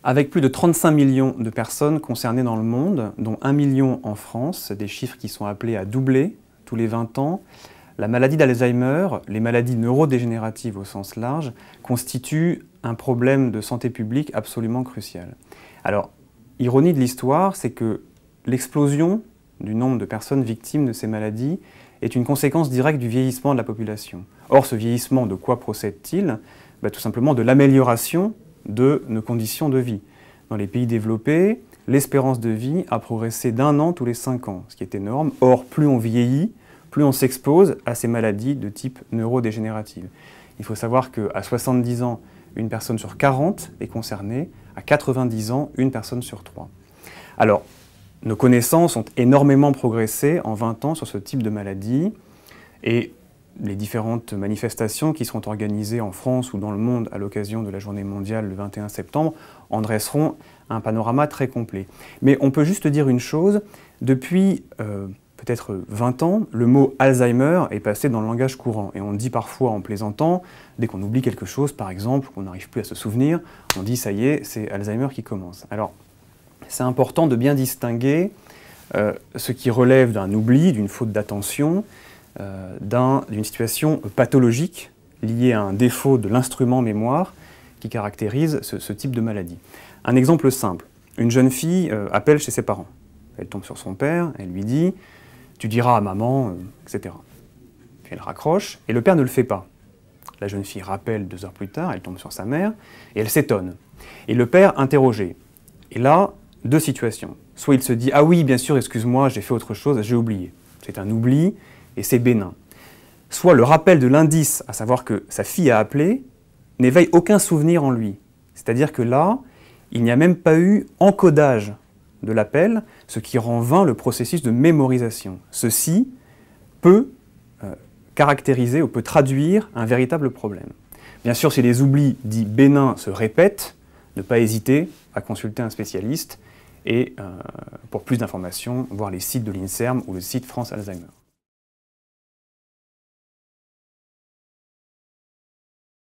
Avec plus de 35 millions de personnes concernées dans le monde, dont 1 million en France, des chiffres qui sont appelés à doubler tous les 20 ans, la maladie d'Alzheimer, les maladies neurodégénératives au sens large, constituent un problème de santé publique absolument crucial. Alors, ironie de l'histoire, c'est que l'explosion du nombre de personnes victimes de ces maladies est une conséquence directe du vieillissement de la population. Or, ce vieillissement, de quoi procède-t-il? Tout simplement de l'amélioration de nos conditions de vie. Dans les pays développés, l'espérance de vie a progressé d'1 an tous les 5 ans, ce qui est énorme. Or, plus on vieillit, plus on s'expose à ces maladies de type neurodégénérative. Il faut savoir qu'à 70 ans, une personne sur 40 est concernée, à 90 ans, une personne sur 3. Alors, nos connaissances ont énormément progressé en 20 ans sur ce type de maladie, et les différentes manifestations qui seront organisées en France ou dans le monde à l'occasion de la journée mondiale le 21 septembre en dresseront un panorama très complet. Mais on peut juste dire une chose, depuis peut-être 20 ans, le mot Alzheimer est passé dans le langage courant. Et on dit parfois en plaisantant, dès qu'on oublie quelque chose, par exemple, qu'on n'arrive plus à se souvenir, on dit ça y est, c'est Alzheimer qui commence. Alors, c'est important de bien distinguer ce qui relève d'un oubli, d'une faute d'attention, d'une situation pathologique liée à un défaut de l'instrument mémoire qui caractérise ce type de maladie. Un exemple simple, une jeune fille appelle chez ses parents. Elle tombe sur son père, elle lui dit « tu diras à maman, etc. » Puis elle raccroche, et le père ne le fait pas. La jeune fille rappelle 2 heures plus tard, elle tombe sur sa mère, et elle s'étonne. Et le père interrogé. Et là, 2 situations. Soit il se dit « ah oui, bien sûr, excuse-moi, j'ai fait autre chose, j'ai oublié ». C'est un oubli, et c'est bénin. Soit le rappel de l'indice, à savoir que sa fille a appelé, n'éveille aucun souvenir en lui. C'est-à-dire que là, il n'y a même pas eu encodage de l'appel, ce qui rend vain le processus de mémorisation. Ceci peut caractériser ou peut traduire un véritable problème. Bien sûr, si les oublis dits bénins se répètent, ne pas hésiter à consulter un spécialiste et pour plus d'informations, voir les sites de l'INSERM ou le site France Alzheimer.